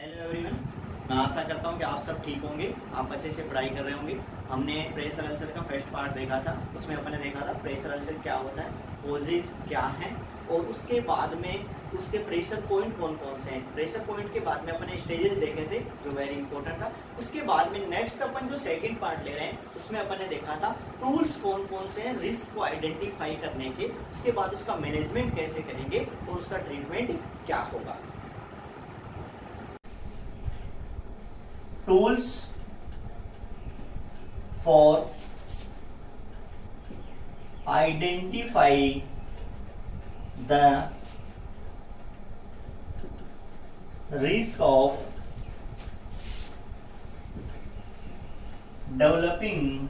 Hello everyone, मैं आशा करता हूँ कि आप सब ठीक होंगे, आप अच्छे से पढ़ाई कर रहे होंगे। हमने प्रेशर अल्सर का फर्स्ट पार्ट देखा था, उसमें अपन ने देखा था प्रेशर अल्सर क्या होता है, कोजेज क्या है और उसके बाद में उसके प्रेशर पॉइंट कौन कौन से हैं। प्रेशर पॉइंट के बाद में अपन ने स्टेजेस देखे थे जो वेरी इंपॉर्टेंट था। उसके बाद में नेक्स्ट अपन जो सेकंड पार्ट ले रहे हैं उसमें अपन ने देखा था टूल्स कौन कौन से हैं रिस्क को आइडेंटिफाई करने के, उसके बाद उसका मैनेजमेंट कैसे करेंगे और उसका ट्रीटमेंट क्या होगा। Tools for identify the risk of developing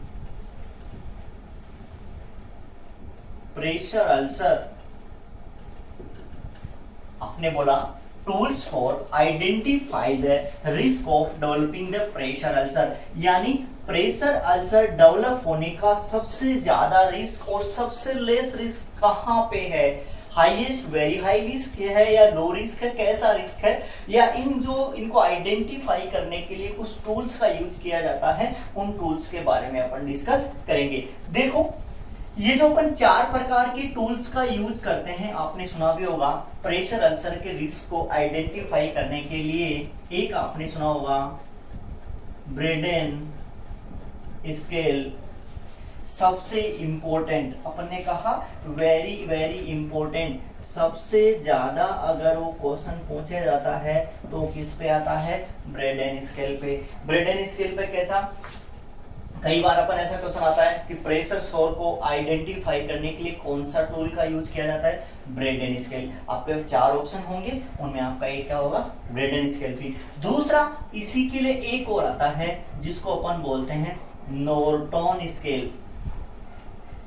pressure ulcer। आपने बोला tools for identify the risk of developing the pressure ulcer, यानी प्रेशर अल्सर डेवलप होने का सबसे ज्यादा रिस्क और सबसे लेस रिस्क कहाँ पे है। हाईएस्ट वेरी हाई रिस्क है या लो रिस्क है, कैसा रिस्क है, या इनको आइडेंटिफाई करने के लिए कुछ टूल्स का यूज किया जाता है, उन टूल्स के बारे में अपन डिस्कस करेंगे। देखो ये जो अपन 4 प्रकार के टूल्स का यूज करते हैं, आपने सुना भी होगा प्रेशर अल्सर के रिस्क को आइडेंटिफाई करने के लिए। एक आपने सुना होगा ब्रेडेन स्केल, सबसे इंपॉर्टेंट, अपन ने कहा वेरी वेरी इंपॉर्टेंट, सबसे ज्यादा अगर वो क्वेश्चन पूछा जाता है तो किस पे आता है, ब्रेडेन स्केल पे। ब्रेडेन स्केल पे कैसा, कई बार अपन ऐसा क्वेश्चन आता है कि प्रेशर सोर को आइडेंटिफाई करने के लिए कौन सा टूल का यूज किया जाता है, ब्रेडेन स्केल। आपके 4 ऑप्शन होंगे, उनमें आपका एक क्या होगा, ब्रेडेन स्केल भी। दूसरा इसी के लिए एक और आता है जिसको अपन बोलते हैं नॉर्टन स्केल।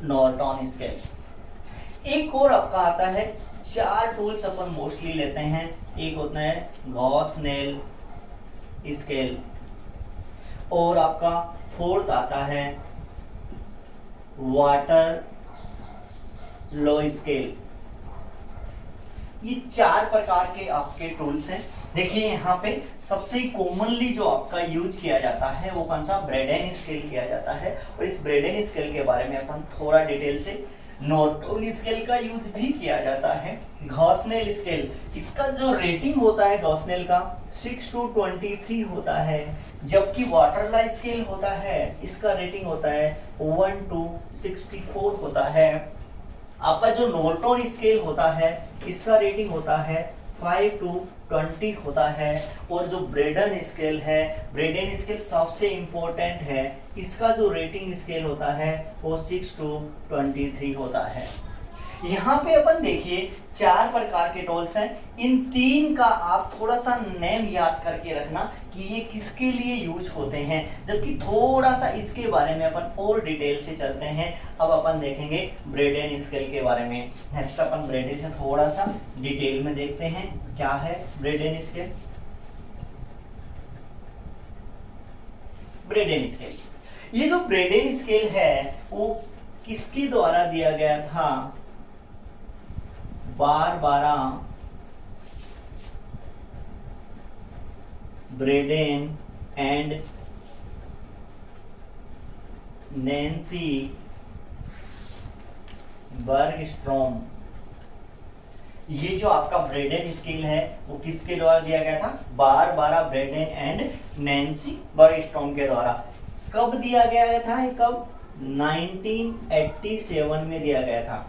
नॉर्टन स्केल एक और आपका आता है, 4 टूल्स अपन मोस्टली लेते हैं। एक होता है गॉस-नेल स्केल और आपका फोर्थ आता है वाटर लो स्केल। ये 4 प्रकार के आपके टूल्स हैं। देखिए यहाँ पे सबसे कॉमनली जो आपका यूज किया जाता है वो कौन सा, ब्रेडेन स्केल किया जाता है। और इस ब्रेडेन स्केल के बारे में अपन थोड़ा डिटेल से, नॉर्टन स्केल का यूज भी किया जाता है। गॉस-नेल स्केल, इसका जो रेटिंग होता है गॉस-नेल का 6 to 23 होता है, जबकि वाटरला स्केल होता है इसका रेटिंग होता है 1 to 64 होता है। आपका जो नॉर्टन स्केल होता है इसका रेटिंग होता है 5 to 20 होता है। और जो ब्रेडेन स्केल है, ब्रेडेन स्केल सबसे इंपॉर्टेंट है, इसका जो रेटिंग स्केल होता है वो 6 to 23 होता है। यहाँ पे अपन देखिए 4 प्रकार के टूल्स हैं। इन 3 का आप थोड़ा सा नेम याद करके रखना कि ये किसके लिए यूज होते हैं, जबकि थोड़ा सा इसके बारे में अपन और डिटेल से चलते हैं। अब अपन देखेंगे ब्रेडेन स्केल के बारे में। नेक्स्ट अपन ब्रेडेन से थोड़ा सा डिटेल में देखते हैं क्या है ब्रेडेन स्केल। ब्रेडेन स्केल, ये जो ब्रेडेन स्केल है वो किसके द्वारा दिया गया था, बारबारा ब्रेडेन एंड नैन्सी बर्गस्ट्रॉम। ये जो आपका ब्रेडेन स्केल है वो किसके द्वारा दिया गया था, बारबारा ब्रेडेन एंड नैन्सी बर्गस्ट्रॉम के द्वारा। कब दिया गया था, कब, 1987 में दिया गया था,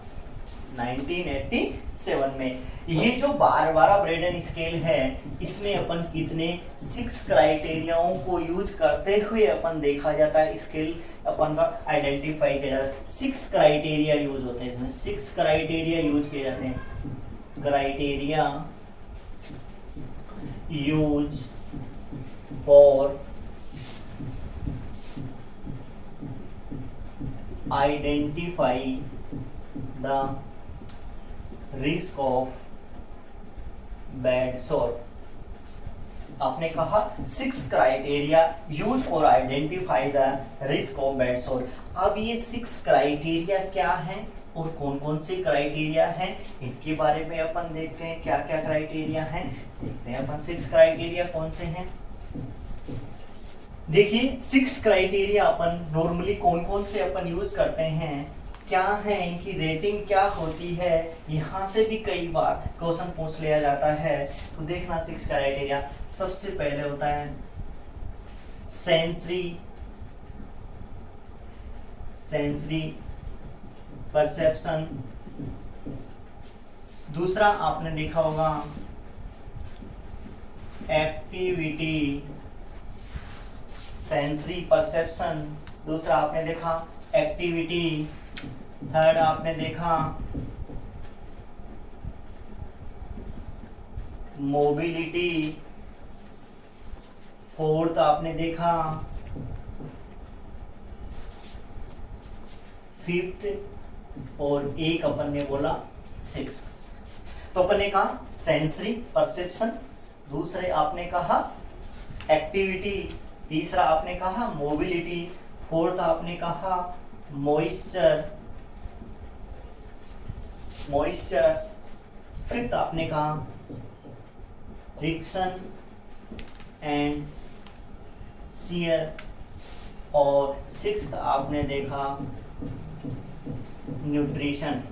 1987 में। ये जो बारबारा ब्रेडेन स्केल है इसमें अपन कितने 6 क्राइटेरियाओं को यूज करते हुए अपन देखा जाता है, स्केल अपन का आइडेंटिफाई किया जाता है। 6 क्राइटेरिया यूज होते हैं इसमें, 6 क्राइटेरिया यूज किए जाते हैं। Criteria use for identify the risk of bad सोर। आपने कहा 6 criteria use for identify the risk of bad सोर। अब ये 6 क्राइटेरिया क्या हैं और कौन कौन से क्राइटेरिया हैं इनके बारे में अपन देखते हैं। क्या क्या क्राइटेरिया हैं देखते हैं अपन। 6 क्राइटेरिया कौन से हैं देखिए। 6 क्राइटेरिया अपन नॉर्मली कौन कौन से अपन यूज करते हैं, क्या है इनकी रेटिंग क्या होती है, यहां से भी कई बार क्वेश्चन पूछ लिया जाता है। तो देखना 6 क्राइटेरिया। सबसे पहले होता है सेंसरी परसेप्शन। दूसरा आपने देखा होगा एक्टिविटी, सेंसरी परसेप्शन, दूसरा आपने देखा एक्टिविटी, थर्ड आपने देखा मोबिलिटी, फोर्थ आपने देखा फिफ्थ, और एक अपन ने बोला 6। तो अपन ने कहा सेंसरी परसेप्शन, दूसरे आपने कहा एक्टिविटी, तीसरा आपने कहा मोबिलिटी, फोर्थ आपने कहा मॉइस्चर, फिफ्थ आपने कहा फ्रिक्शन एंड शियर, और सिक्स्थ आपने देखा न्यूट्रिशन।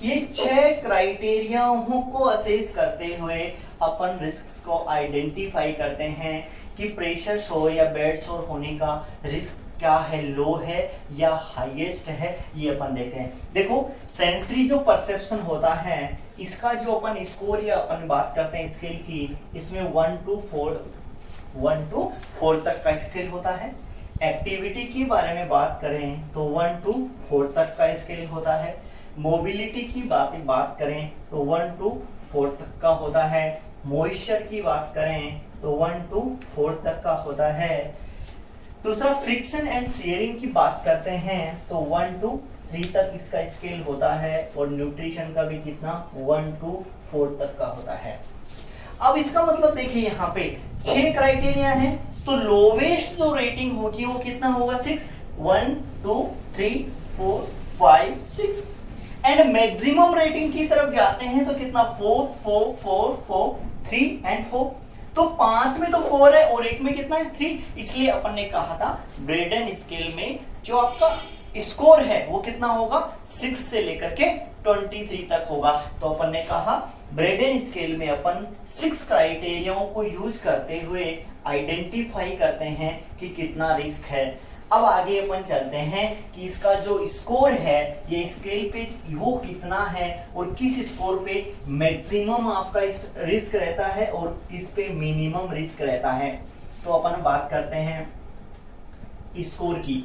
ये 6 क्राइटेरियाओं को असेस करते हुए अपन रिस्क को आइडेंटिफाई करते हैं कि प्रेशर शोर या बेड शोर होने का रिस्क क्या है, लो है या हाईएस्ट है, ये अपन देखते हैं। देखो सेंसरी जो परसेप्शन होता है इसका जो अपन स्कोर या अपन बात करते हैं स्केल की, इसमें 1 to 4 तक का स्केल होता है। एक्टिविटी के बारे में बात करें तो 1 to 4 तक का स्केल होता है। मोबिलिटी की बात करें तो 1 to 4 तक का होता है। मॉइस्चर की बात करें तो 1 to 4 तक का होता है। दूसरा फ्रिक्शन एंड शेयरिंग की बात करते हैं तो 1 to 3 तक इसका स्केल होता है, और न्यूट्रिशन का भी कितना 1 to 4 तक का होता है। अब इसका मतलब देखिए यहाँ पे 6 क्राइटेरिया हैं, तो लोवेस्ट जो रेटिंग होगी वो कितना होगा 6, 1 2 3 4 5 6, एंड मैक्सिमम रेटिंग की तरफ जाते हैं तो कितना 4 4 4 4 3 एंड 4। तो 5 में तो 4 है और एक में कितना है 3, इसलिए अपन ने कहा था ब्रेडन स्केल में जो आपका स्कोर है वो कितना होगा 6 से लेकर के 23 तक होगा। तो अपन ने कहा ब्रेडन स्केल में अपन 6 क्राइटेरियाओं को यूज करते हुए आइडेंटिफाई करते हैं कि कितना रिस्क है। अब आगे अपन चलते हैं कि इसका जो स्कोर है ये स्केल पे वो कितना है और किस स्कोर पे मैक्सिमम आपका रिस्क रहता है और किस पे मिनिमम रिस्क रहता है। तो अपन बात करते हैं स्कोर की।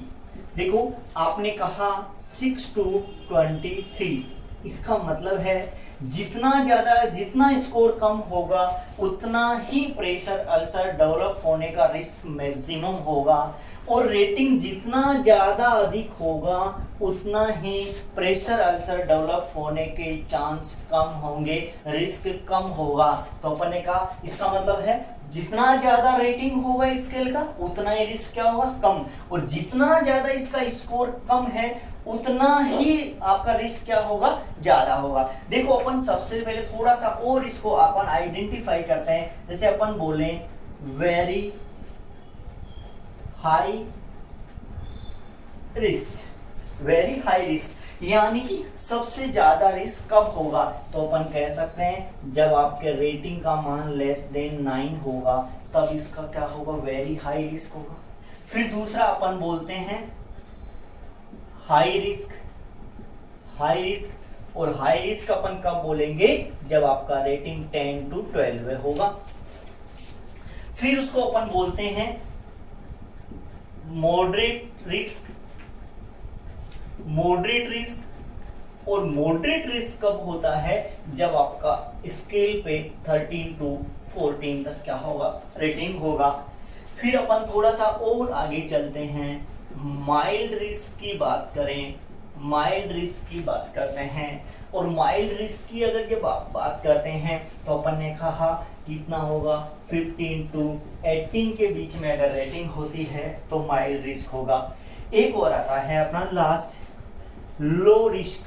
देखो आपने कहा 6 to 23, इसका मतलब है जितना स्कोर कम होगा उतना ही प्रेशर अल्सर डेवलप होने का रिस्क मैक्सिमम होगा, और रेटिंग जितना ज्यादा अधिक होगा उतना ही प्रेशर अल्सर डेवलप होने के चांस कम होंगे, रिस्क कम होगा। तो अपन ने कहा इसका मतलब है जितना ज्यादा रेटिंग होगा स्केल का उतना ही रिस्क क्या होगा कम, और जितना ज्यादा इसका स्कोर कम है उतना ही आपका रिस्क क्या होगा ज्यादा होगा। देखो अपन सबसे पहले थोड़ा सा और इसको अपन आइडेंटिफाई करते हैं। जैसे अपन बोले वेरी हाई रिस्क यानी कि सबसे ज्यादा रिस्क कब होगा, तो अपन कह सकते हैं जब आपके रेटिंग का मान लेस देन 9 होगा तब इसका क्या होगा वेरी हाई रिस्क होगा। फिर दूसरा अपन बोलते हैं हाई रिस्क, और हाई रिस्क अपन कब बोलेंगे जब आपका रेटिंग 10 to 12 होगा। फिर उसको अपन बोलते हैं मॉडरेट रिस्क, और मॉडरेट रिस्क कब होता है जब आपका स्केल पे 13 to 14 तक क्या होगा रेटिंग होगा। फिर अपन थोड़ा सा और आगे चलते हैं, माइल्ड रिस्क की बात करते हैं, और माइल्ड रिस्क की अगर जब आप बात करते हैं तो अपन ने कहा कितना होगा 15 to 18 के बीच में अगर रेटिंग होती है तो माइल्ड रिस्क होगा। एक और आता है अपना लास्ट, लो रिस्क,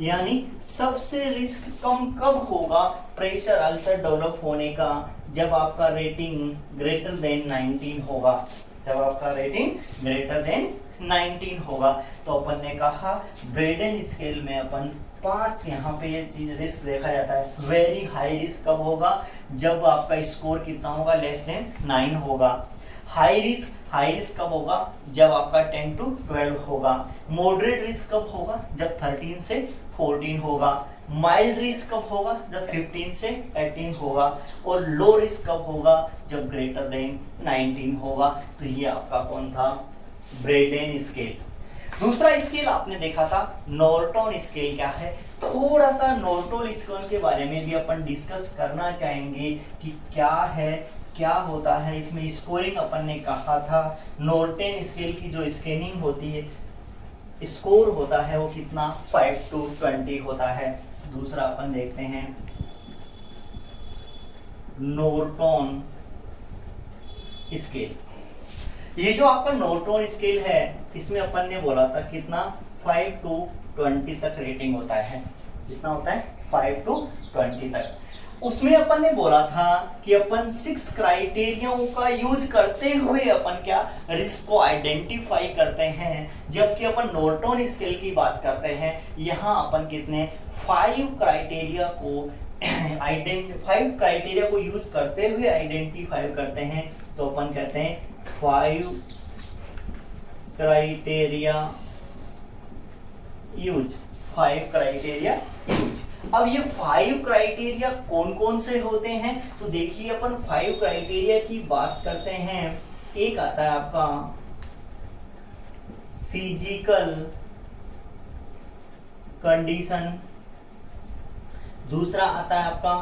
यानी सबसे रिस्क कम कब होगा प्रेशर अल्सर डेवलप होने का, जब आपका रेटिंग ग्रेटर देन 19 होगा, जब आपका रेटिंग ग्रेटर देन 19 होगा। तो अपन ने कहा ब्रेडन स्केल में अपन 5 यहाँ पे ये चीज रिस्क देखा जाता है। वेरी हाई रिस्क कब होगा, जब आपका स्कोर कितना होगा, लेस देन 9 होगा। हाई रिस्क कब होगा, जब आपका 10 to 12 होगा। मॉडरेट रिस्क कब होगा, जब 13 से 14 होगा। माइल्ड रिस्क कब होगा, जब 15 से 18 होगा। और लो रिस्क कब होगा, जब ग्रेटर देन 19 होगा। तो ये आपका कौन था, ब्रेडेन स्केल। दूसरा स्केल आपने देखा था नॉर्टन स्केल। क्या है, थोड़ा सा नॉर्टन स्केल के बारे में भी अपन डिस्कस करना चाहेंगे कि क्या है, क्या होता है इसमें। स्कोरिंग अपन ने कहा था नॉर्टन स्केल की जो स्कैनिंग होती है, स्कोर होता है वो कितना, 5 to 20 होता है। दूसरा अपन देखते हैं नॉर्टन स्केल। ये जो आपका नॉर्टन स्केल है, इसमें अपन ने बोला था कितना, 5 to 20 तक रेटिंग होता है। कितना होता है, 5 to 20 तक। उसमें अपन ने बोला था कि अपन 6 क्राइटेरियाओं का यूज करते हुए अपन क्या रिस्क को आइडेंटिफाई करते हैं, जबकि अपन नॉर्टन स्केल की बात करते हैं, यहाँ अपन कितने 5 क्राइटेरिया को यूज करते हुए आइडेंटिफाई करते हैं। तो अपन कहते हैं 5 क्राइटेरिया यूज, 5 क्राइटेरिया यूज। अब ये 5 क्राइटेरिया कौन कौन से होते हैं, तो देखिए अपन 5 क्राइटेरिया की बात करते हैं। एक आता है आपका फिजिकल कंडीशन, दूसरा आता है आपका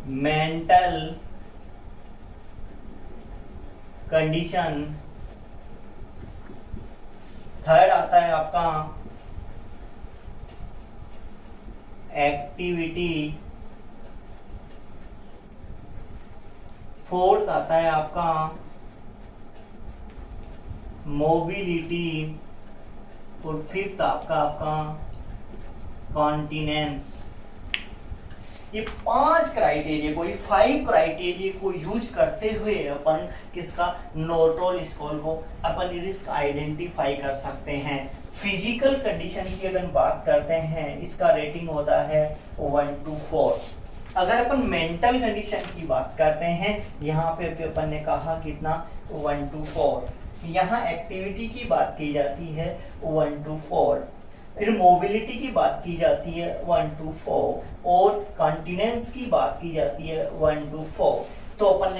मेंटल कंडीशन, थर्ड आता है आपका एक्टिविटी, फोर्थ आता है आपका मोबिलिटी, और फिफ्थ आपका कॉन्टिनेंस। ये 5 क्राइटेरिया को, ये 5 क्राइटेरिया को यूज करते हुए अपन किसका, नॉर्टन स्कोर को अपन रिस्क आइडेंटिफाई कर सकते हैं। फिजिकल कंडीशन की अगर बात करते हैं, इसका रेटिंग होता है 1 to 4। अगर अपन मेंटल कंडीशन की बात करते हैं, यहाँ पे अपन ने कहा कितना, 1 to 4। यहाँ एक्टिविटी की बात की जाती है 1 to 4, फिर मोबिलिटी की बात की जाती है 1 to 4, और कॉन्टिनेंस की बात की जाती है 1 to 4। तो अपन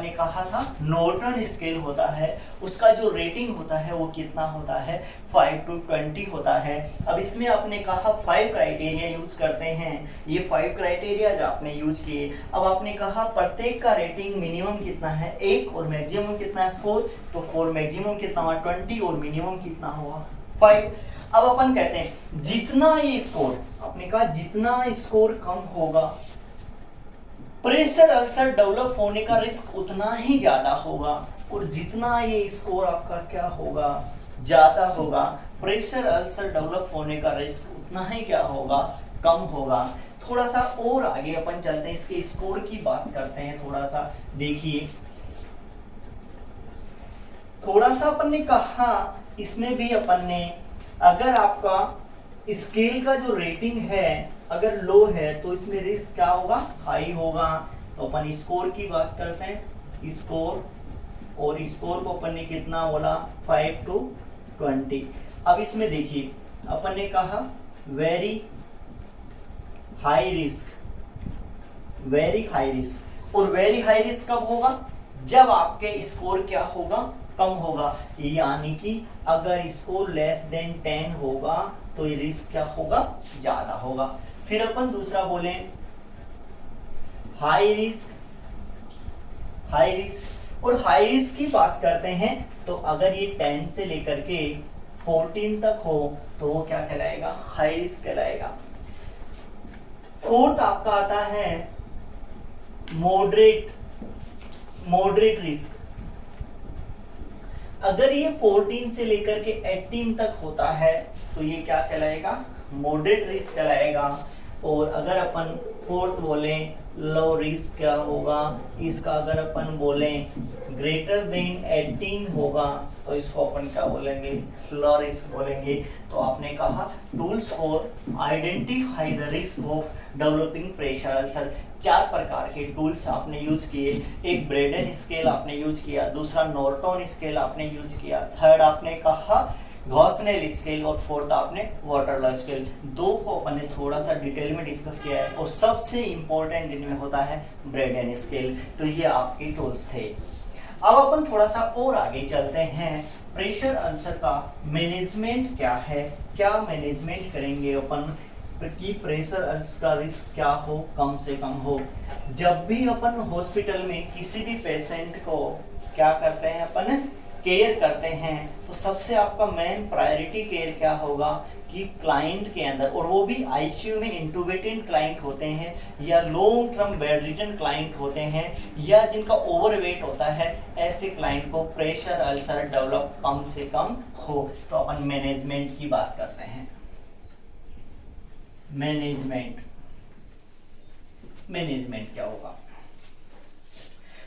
ने कहा था नॉर्टन स्केल होता है, उसका जो रेटिंग होता है वो कितना होता है, 5 to 20 होता है। अब इसमें आपने कहा 5 क्राइटेरिया यूज करते हैं, ये 5 क्राइटेरिया जो आपने यूज किए। अब आपने कहा प्रत्येक का रेटिंग मिनिमम कितना है 1 और मैक्सिमम कितना है 4, तो 4 मैक्सिमम कितना हुआ 20 और मिनिमम कितना हुआ 5। अब अपन कहते हैं जितना ये स्कोर, आपने कहा जितना स्कोर कम होगा प्रेशर अल्सर डेवलप होने का रिस्क उतना ही ज्यादा होगा, और जितना ये स्कोर आपका क्या होगा, ज्यादा होगा, प्रेशर अल्सर डेवलप होने का रिस्क उतना ही क्या होगा, कम होगा। थोड़ा सा और आगे अपन चलते हैं, इसके स्कोर की बात करते हैं। थोड़ा सा देखिए, थोड़ा सा अपन ने कहा इसमें भी अपन ने, अगर आपका स्केल का जो रेटिंग है अगर लो है तो इसमें रिस्क क्या होगा, हाई होगा। तो अपन स्कोर की बात करते हैं, स्कोर, और स्कोर को अपन ने कितना बोला 5 to 20। अब इसमें देखिए अपन ने कहा very high risk, very high risk, और वेरी हाई रिस्क कब होगा, जब आपके स्कोर क्या होगा, कम होगा। यानी कि अगर स्कोर लेस देन 10 होगा तो ये रिस्क क्या होगा, ज्यादा होगा। फिर अपन दूसरा बोले हाई रिस्क, हाई रिस्क, और हाई रिस्क की बात करते हैं तो अगर ये 10 से लेकर के 14 तक हो तो वो क्या कहलाएगा, हाई रिस्क कहलाएगा। फोर्थ आपका आता है मॉडरेट रिस्क। अगर ये 14 से लेकर के 18 तक होता है तो ये क्या कहलाएगा, मॉडरेट रिस्क कहलाएगा। और अगर अपन फोर्थ बोले लो रिस्क क्या होगा, इसका अगर अपन बोले ग्रेटर देन 18 होगा तो इसको अपन क्या बोलेंगे, लो रिस्क बोलेंगे। तो आपने कहा tools for identify the risk of developing pressure ulcer, 4 प्रकार के टूल्स आपने यूज किए। एक ब्रेडन स्केल आपने यूज किया, दूसरा नॉर्टन स्केल आपने यूज किया, थर्ड आपने कहा गॉसनेल स्केल और फोर्थ आपने वाटरलॉ स्केल। 2 को अपन ने थोड़ा सा डिटेल में डिस्कस किया है और सबसे इंपॉर्टेंट इनमें होता है ब्रेडन स्केल। तो ये आपके टूल्स थे। अब अपन थोड़ा सा और आगे चलते हैं, प्रेशर अल्सर का मैनेजमेंट क्या है, क्या मैनेजमेंट करेंगे अपन कि प्रेशर अल्सर का रिस्क क्या हो, कम से कम हो। जब भी अपन हॉस्पिटल में किसी भी पेशेंट को क्या करते हैं, अपन केयर करते हैं, तो सबसे आपका मेन प्रायोरिटी केयर क्या होगा कि क्लाइंट के अंदर, और वो भी आईसीयू में इंटुबेटेड क्लाइंट होते हैं या long term bedridden client होते हैं या जिनका ओवरवेट होता है, ऐसे क्लाइंट को प्रेशर अल्सर डेवलप कम से कम हो। तो अपन मैनेजमेंट की बात करते हैं। मैनेजमेंट क्या होगा,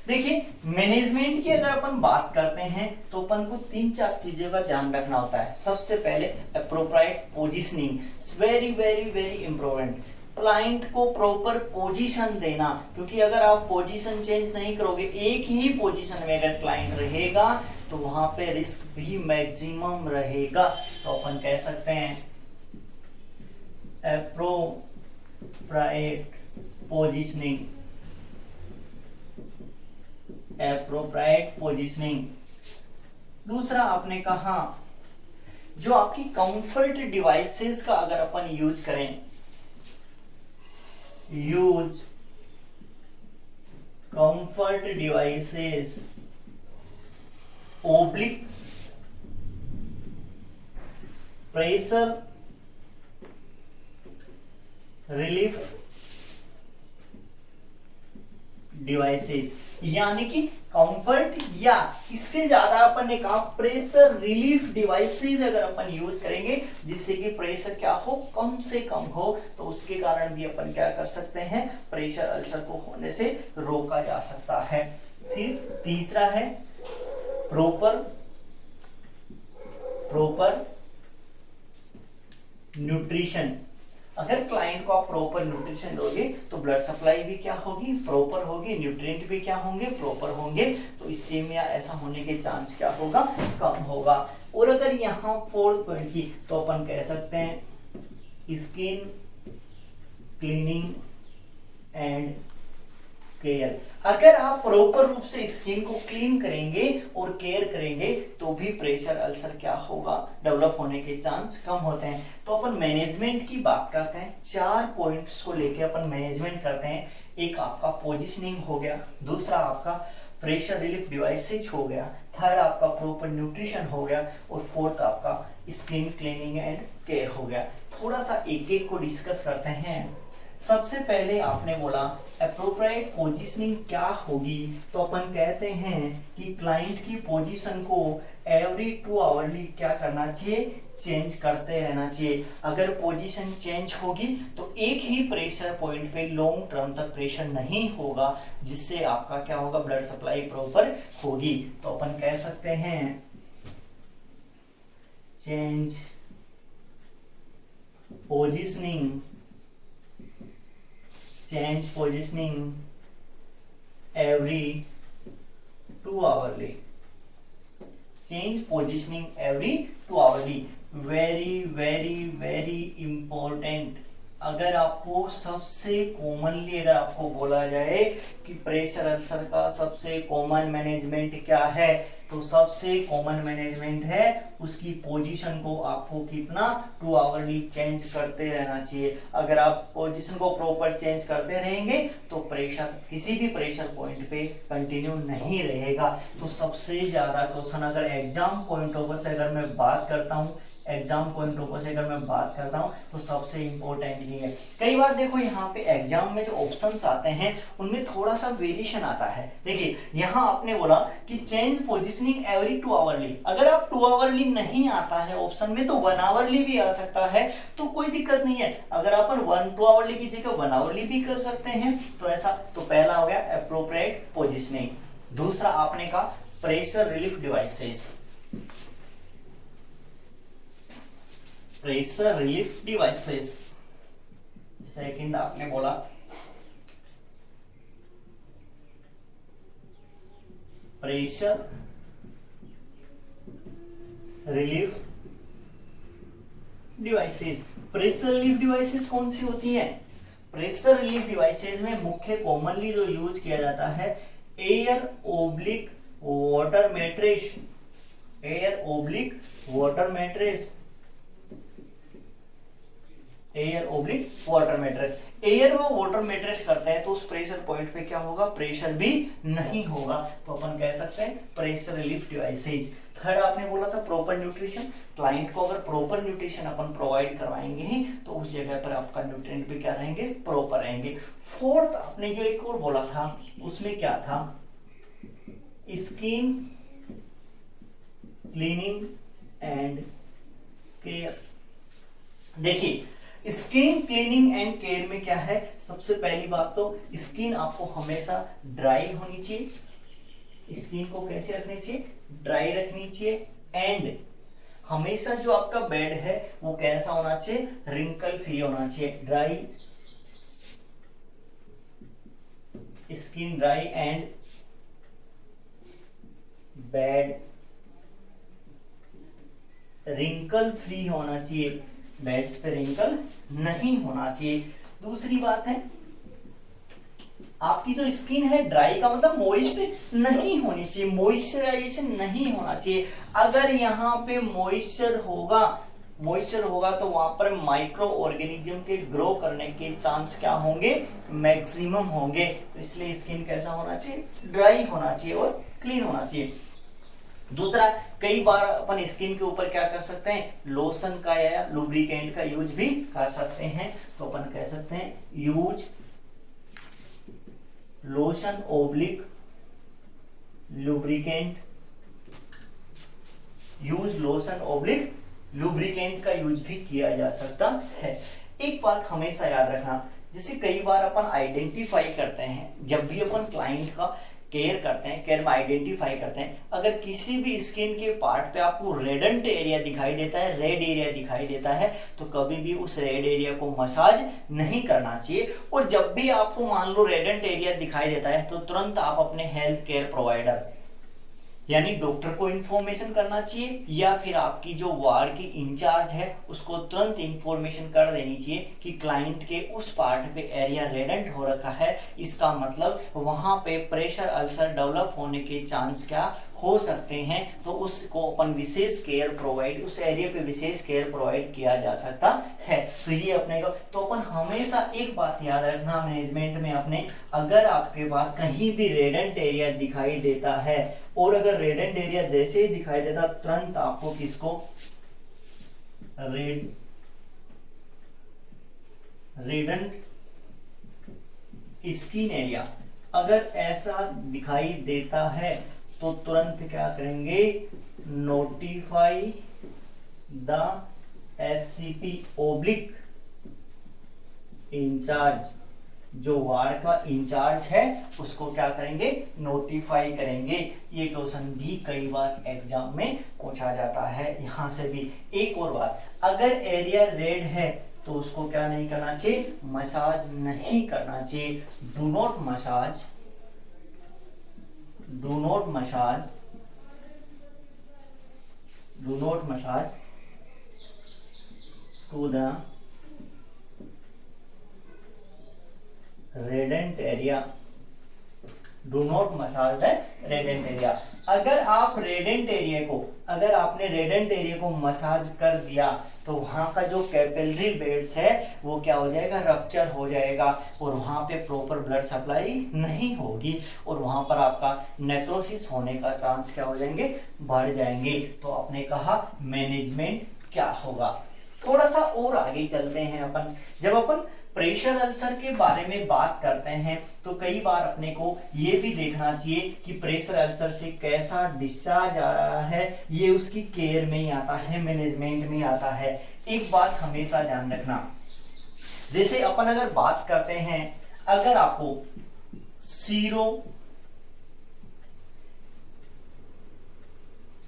देखिए मैनेजमेंट की अगर अपन बात करते हैं तो अपन को 3-4 चीजों का ध्यान रखना होता है। सबसे पहले appropriate positioning, very very very important. Client को प्रॉपर पोजीशन देना, क्योंकि अगर आप पोजीशन चेंज नहीं करोगे, एक ही पोजीशन में अगर क्लाइंट रहेगा तो वहां पे रिस्क भी मैक्सिमम रहेगा। तो अपन कह सकते हैं एप्रोप्रिएट पोजीशनिंग, एप्रोप्रिएट पोजीशनिंग। दूसरा आपने कहा जो आपकी कंफर्ट डिवाइसेस का अगर अपन यूज करें, use comfort devices oblique pressure relief devices, यानी कि कंफर्ट या इसके ज्यादा अपन ने कहा प्रेशर रिलीफ डिवाइसेस अगर अपन यूज करेंगे जिससे कि प्रेशर क्या हो, कम से कम हो, तो उसके कारण भी अपन क्या कर सकते हैं, प्रेशर अल्सर को होने से रोका जा सकता है। फिर तीसरा है प्रॉपर न्यूट्रिशन। अगर क्लाइंट को आप प्रॉपर न्यूट्रिशन दोगे तो ब्लड सप्लाई भी क्या होगी, प्रॉपर होगी, न्यूट्रिएंट भी क्या होंगे, प्रॉपर होंगे, तो इसीमिया ऐसा होने के चांस क्या होगा, कम होगा। और अगर यहाँ 4th पॉइंट की तो अपन कह सकते हैं स्किन क्लीनिंग एंड केयर। अगर आप प्रॉपर रूप से स्किन को क्लीन करेंगे और केयर करेंगे तो भी प्रेशर अल्सर क्या होगा, डेवलप होने के चांस कम होते हैं। तो अपन मैनेजमेंट की बात करते हैं, 4 पॉइंट्स को लेके अपन मैनेजमेंट करते हैं। एक आपका पोजीशनिंग हो गया, दूसरा आपका प्रेशर रिलीफ डिवाइसेज हो गया, थर्ड आपका प्रॉपर न्यूट्रिशन हो गया और फोर्थ आपका स्किन क्लीनिंग एंड केयर हो गया। थोड़ा सा एक एक को डिस्कस करते हैं। सबसे पहले आपने बोला एप्रोप्रिएट पोजीशनिंग क्या होगी, तो अपन कहते हैं कि क्लाइंट की पोजीशन को एवरी 2 आवरली क्या करना चाहिए, चेंज करते रहना चाहिए। अगर पोजीशन चेंज होगी तो एक ही प्रेशर पॉइंट पे लॉन्ग टर्म तक प्रेशर नहीं होगा, जिससे आपका क्या होगा, ब्लड सप्लाई प्रॉपर होगी। तो अपन कह सकते हैं change positioning, change positioning every 2 hourly, change positioning every 2 hourly, very very very important। अगर आपको सबसे कॉमनली अगर आपको बोला जाए कि प्रेशर अल्सर का सबसे कॉमन मैनेजमेंट क्या है, तो सबसे कॉमन मैनेजमेंट है उसकी पोजीशन को आपको कितना 2 आवरली चेंज करते रहना चाहिए। अगर आप पोजीशन को प्रॉपर चेंज करते रहेंगे तो प्रेशर किसी भी प्रेशर पॉइंट पे कंटिन्यू नहीं रहेगा। तो सबसे ज्यादा क्वेश्चन अगर एग्जाम पॉइंट ऑफ व्यू से अगर मैं बात करता हूँ एग्जाम पॉइंट ऑफ व्यू से अगर मैं बात करता हूं तो सबसे इंपॉर्टेंट ये है। कई बार देखो यहाँ पे एग्जाम में जो ऑप्शंस आते हैं उनमें थोड़ा सा वेरिएशन आता है। देखिए यहाँ आपने बोला कि चेंज पोजिशनिंग एवरी 2 आवरली, अगर आप 2 आवरली नहीं आता है ऑप्शन में तो 1 आवरली भी आ सकता है, तो कोई दिक्कत नहीं है। अगर अपन 2 आवरली की जगह 1 आवरली भी कर सकते हैं तो ऐसा, तो पहला हो गया एप्रोप्रिएट पोजिशनिंग। दूसरा आपने कहा pressure relief devices, pressure relief devices. Second आपने बोला pressure relief devices. Pressure relief devices कौन सी होती हैं? प्रेशर रिलीफ डिवाइसेस में मुख्य कॉमनली जो यूज किया जाता है air oblique water mattress, air oblique water mattress, air oblique water mattress. Air वो वाटर मैट्रेस करते हैं तो उस प्रेशर पॉइंट पे क्या होगा, प्रेशर भी नहीं होगा, तो अपन कह सकते हैं प्रेशर रिलीफ डिवाइसेस। थर्ड आपने बोला था प्रॉपर न्यूट्रिशन, क्लाइंट को अगर प्रॉपर न्यूट्रिशन अपन प्रोवाइड करवाएंगे ही तो उस जगह पर आपका न्यूट्रिएंट भी क्या रहेंगे, प्रॉपर रहेंगे। फोर्थ आपने जो एक और बोला था उसमें क्या था, स्किन क्लीनिंग एंड केयर। देखिए स्किन क्लीनिंग एंड केयर में क्या है, सबसे पहली बात तो स्किन आपको हमेशा ड्राई होनी चाहिए, स्किन को कैसे रखनी चाहिए, ड्राई रखनी चाहिए। एंड हमेशा जो आपका बेड है वो कैसा होना चाहिए, रिंकल फ्री होना चाहिए, dry skin dry and bed wrinkle free होना चाहिए, बेड्स पे रिंकल नहीं होना चाहिए। दूसरी बात है आपकी जो स्किन है ड्राई का मतलब मॉइस्ट नहीं होनी चाहिए, मॉइस्चराइजेशन नहीं होना चाहिए। अगर यहाँ पे मॉइस्चर होगा तो वहां पर माइक्रो ऑर्गेनिज्म के ग्रो करने के चांस क्या होंगे, मैक्सिमम होंगे। तो इसलिए स्किन कैसा होना चाहिए, ड्राई होना चाहिए और क्लीन होना चाहिए। दूसरा, कई बार अपन स्किन के ऊपर क्या कर सकते हैं, लोशन का या लुब्रिकेंट का यूज भी कर सकते हैं। तो अपन कह सकते हैं use lotion oblique lubricant, use lotion oblique lubricant का यूज भी किया जा सकता है। एक बात हमेशा याद रखना, जैसे कई बार अपन आइडेंटिफाई करते हैं, जब भी अपन क्लाइंट का केयर करते हैं, केयर में आइडेंटिफाई करते हैं, अगर किसी भी स्किन के पार्ट पे आपको रेडेंट एरिया दिखाई देता है, रेड एरिया दिखाई देता है, तो कभी भी उस रेड एरिया को मसाज नहीं करना चाहिए। और जब भी आपको मान लो रेडेंट एरिया दिखाई देता है तो तुरंत आप अपने हेल्थ केयर प्रोवाइडर यानी डॉक्टर को इन्फॉर्मेशन करना चाहिए, या फिर आपकी जो वार्ड की इंचार्ज है उसको तुरंत इन्फॉर्मेशन कर देनी चाहिए कि क्लाइंट के उस पार्ट पे एरिया रेडेंट हो रखा है, इसका मतलब वहां पे प्रेशर अल्सर डेवलप होने के चांस क्या हो सकते हैं, तो उसको अपन विशेष केयर प्रोवाइड, उस एरिया पे विशेष केयर प्रोवाइड किया जा सकता है। तो ये अपने को, तो अपन हमेशा एक बात याद रखना मैनेजमेंट में अपने, अगर आपके पास कहीं भी रेडेंट एरिया दिखाई देता है, और अगर रेडेंट एरिया जैसे ही दिखाई देता तुरंत आपको किसको रेडेंट स्किन एरिया अगर ऐसा दिखाई देता है तो तुरंत क्या करेंगे, notify the SCP oblique in charge, जो वार्ड का इंचार्ज है उसको क्या करेंगे, नोटिफाई करेंगे। ये क्वेश्चन भी कई बार एग्जाम में पूछा जाता है। यहां से भी एक और बात, अगर एरिया रेड है तो उसको क्या नहीं करना चाहिए, मसाज नहीं करना चाहिए। Do not massage to the radiant area, do not massage the radiant area. अगर आप रेडेंट एरिया को, अगर आपने रेडेंट एरिया को मसाज कर दिया तो वहां का जो कैपिलरी बेड्स है वो क्या हो जाएगा, रप्चर हो जाएगा, और वहां पे प्रॉपर ब्लड सप्लाई नहीं होगी, और वहां पर आपका नेक्रोसिस होने का चांस क्या हो जाएंगे, बढ़ जाएंगे। तो आपने कहा मैनेजमेंट क्या होगा। थोड़ा सा और आगे चलते हैं अपन। जब अपन प्रेशर अल्सर के बारे में बात करते हैं तो कई बार अपने को ये भी देखना चाहिए कि प्रेशर अल्सर से कैसा डिस्चार्ज आ रहा है, ये उसकी केयर में ही आता है, मैनेजमेंट में आता है। एक बात हमेशा ध्यान रखना, जैसे अपन अगर बात करते हैं, अगर आपको सीरो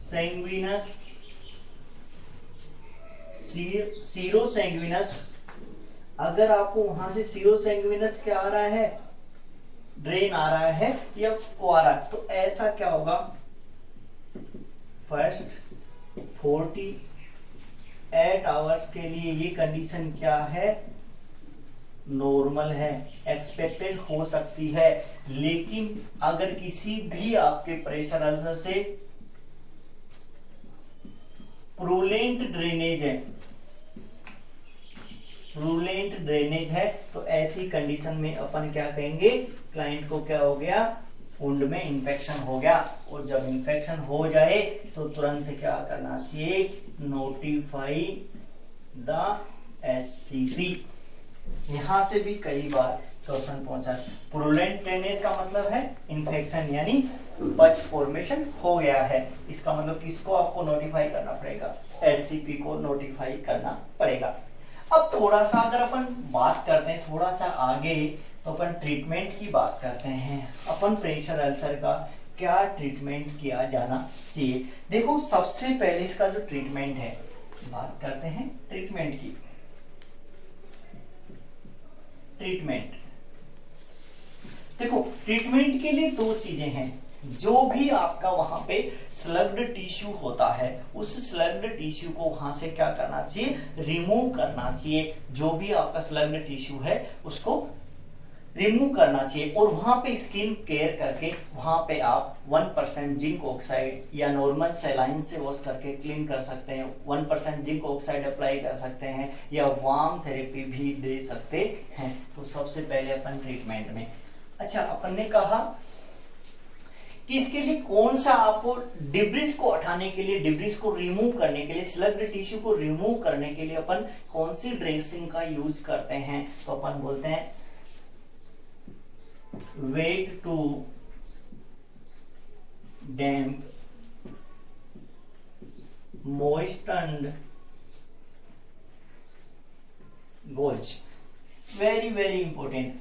सैंग्विनस, अगर आपको वहां से सीरो सैंग्विनस क्या आ रहा है, ड्रेन आ रहा है या वो आ रहा है, तो ऐसा क्या होगा, फर्स्ट 48 आवर्स के लिए ये कंडीशन क्या है, नॉर्मल है, एक्सपेक्टेड हो सकती है। लेकिन अगर किसी भी आपके प्रेशर अल्सर से प्रूलेंट ड्रेनेज है तो ऐसी कंडीशन में अपन क्या कहेंगे, क्लाइंट को क्या हो गया, वुंड में इंफेक्शन हो गया। और जब इंफेक्शन हो जाए तो तुरंत क्या करना चाहिए, नोटिफाई द एससीपी। यहां से भी कई बार क्वेश्चन पहुंचा। प्रूलेंट ड्रेनेज का मतलब है इंफेक्शन यानी पस फॉर्मेशन हो गया है, इसका मतलब किसको आपको नोटिफाई करना पड़ेगा, एससीपी को नोटिफाई करना पड़ेगा। अब थोड़ा सा अगर अपन बात करते हैं थोड़ा सा आगे, तो अपन ट्रीटमेंट की बात करते हैं। अपन प्रेशर अल्सर का क्या ट्रीटमेंट किया जाना चाहिए। देखो सबसे पहले इसका जो ट्रीटमेंट है, बात करते हैं ट्रीटमेंट की। ट्रीटमेंट देखो, ट्रीटमेंट के लिए दो चीजें हैं। जो भी आपका वहां पे स्लग्ड टिश्यू होता है, उस स्लग्ड टिश्यू को वहां से क्या करना चाहिए, रिमूव करना चाहिए। जो भी आपका स्लग्ड टिश्यू है उसको रिमूव करना चाहिए। और वहां पे स्किन केयर करके वहां पे आप 1% जिंक ऑक्साइड या नॉर्मल सैलाइन से वॉश करके क्लीन कर सकते हैं। 1% जिंक ऑक्साइड अप्लाई कर सकते हैं या वार्म थेरेपी भी दे सकते हैं। तो सबसे पहले अपन ट्रीटमेंट में, अच्छा अपन ने कहा कि इसके लिए कौन सा आपको डिब्रिस को हटाने के लिए, डिब्रिस को रिमूव करने के लिए, स्लग्ड टिश्यू को रिमूव करने के लिए अपन कौन सी ड्रेसिंग का यूज करते हैं। तो अपन बोलते हैं wet to damp moistened gauze, very important,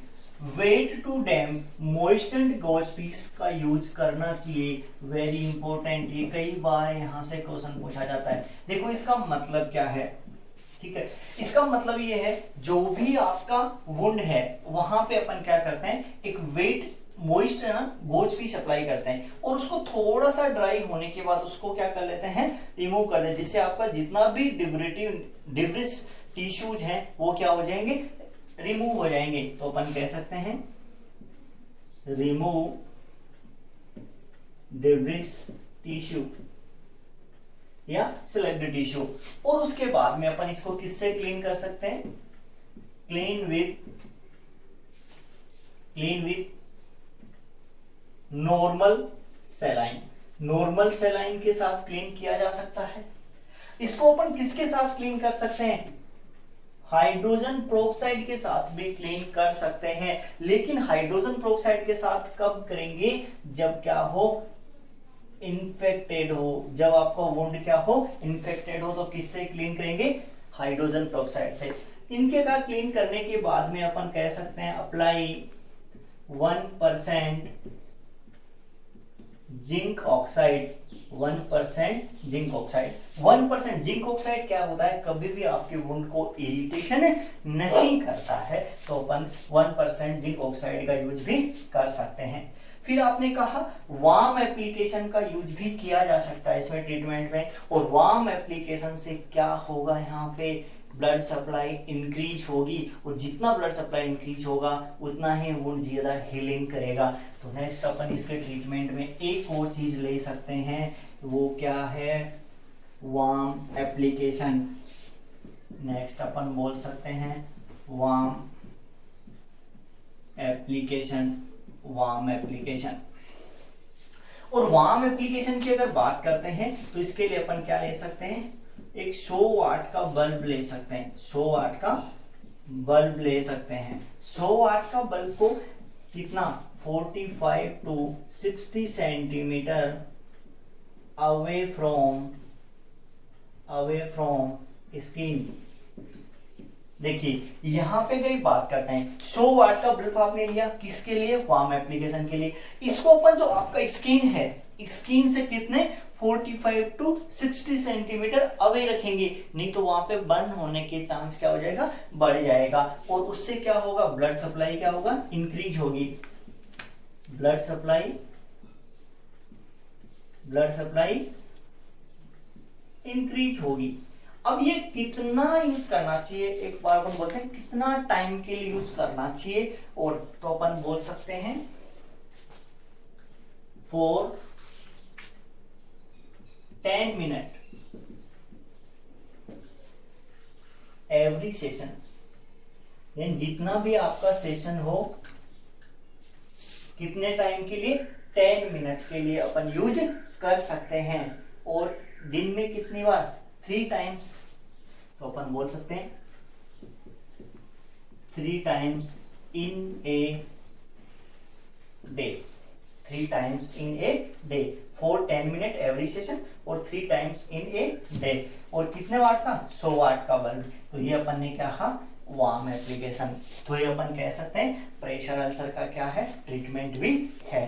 wet to damp moistened gauze piece का यूज करना चाहिए, वेरी इंपॉर्टेंट। ये कई बार यहां से क्वेश्चन पूछा जाता है। देखो इसका मतलब क्या है, ठीक है, इसका मतलब ये है जो भी आपका वुंड है वहां पे अपन क्या करते हैं, एक वेट मोइस्ट है ना गोज पीस अप्लाई करते हैं और उसको थोड़ा सा ड्राई होने के बाद उसको क्या कर लेते हैं, रिमूव कर देते हैं, जिससे आपका जितना भी डिब्रिस टिश्यूज हैं वो क्या हो जाएंगे, रिमूव हो जाएंगे। तो अपन कह सकते हैं रिमूव डिब्रिस टिश्यू या स्लग्ड टिश्यू। और उसके बाद में अपन इसको किससे क्लीन कर सकते हैं, क्लीन विथ नॉर्मल सैलाइन के साथ क्लीन किया जा सकता है। इसको अपन किसके साथ क्लीन कर सकते हैं, हाइड्रोजन प्रोक्साइड के साथ भी क्लीन कर सकते हैं। लेकिन हाइड्रोजन प्रोक्साइड के साथ कब करेंगे, जब क्या हो, इन्फेक्टेड हो। जब आपका वुंड क्या हो, इन्फेक्टेड हो, तो किससे क्लीन करेंगे, हाइड्रोजन प्रोक्साइड से। इनके का क्लीन करने के बाद में अपन कह सकते हैं apply 1% zinc oxide, 1% zinc oxide. 1% zinc oxide क्या होता है, कभी भी आपके वुंड को इरिटेशन नहीं करता है, तो अपन 1% जिंक ऑक्साइड का यूज भी कर सकते हैं। फिर आपने कहा वार्म एप्लीकेशन का यूज भी किया जा सकता है इसमें ट्रीटमेंट में। और वार्म एप्लीकेशन से क्या होगा, यहाँ पे ब्लड सप्लाई इंक्रीज होगी और जितना ब्लड सप्लाई इंक्रीज होगा उतना ही वुंड ज्यादा हीलिंग करेगा। तो नेक्स्ट अपन इसके ट्रीटमेंट में एक और चीज ले सकते हैं, वो क्या है, वार्म एप्लीकेशन। नेक्स्ट अपन बोल सकते हैं वार्म एप्लीकेशन। और वार्म एप्लीकेशन की अगर बात करते हैं तो इसके लिए अपन क्या ले सकते हैं, एक 100 वाट का बल्ब ले सकते हैं, 100 वाट का बल्ब ले सकते हैं। 100 वाट का बल्ब को कितना 45 to 60 centimetre away from screen. देखिए यहां पे कई बात करते हैं, 100 वाट का बल्ब आपने लिया किसके लिए, वार्म एप्लीकेशन के लिए। इसको अपन जो आपका स्क्रीन है, स्क्रीन से कितने 45 टू 60 सेंटीमीटर अवे रखेंगे, नहीं तो वहां पे बर्न होने के चांस क्या हो जाएगा, बढ़ जाएगा। और उससे क्या होगा, ब्लड सप्लाई क्या होगा, इंक्रीज होगी। ब्लड सप्लाई इंक्रीज होगी। अब ये कितना यूज करना चाहिए, एक बार अपन बोलते हैं कितना टाइम के लिए यूज करना चाहिए, और तो अपन बोल सकते हैं फॉर 10 मिनट एवरी सेशन। यानी जितना भी आपका सेशन हो, कितने टाइम के लिए, 10 मिनट के लिए अपन यूज कर सकते हैं। और दिन में कितनी बार, 3 टाइम्स। तो अपन बोल सकते हैं 3 times in a day, 3 times in a day for 10 minute every session, और 3 टाइम्स इन ए डे। और कितने वाट का, 100 वाट का बल्ब। तो ये अपन ने क्या कहा, वार्म एप्लीकेशन। तो ये अपन कह सकते हैं प्रेशर अल्सर का क्या है, ट्रीटमेंट भी है।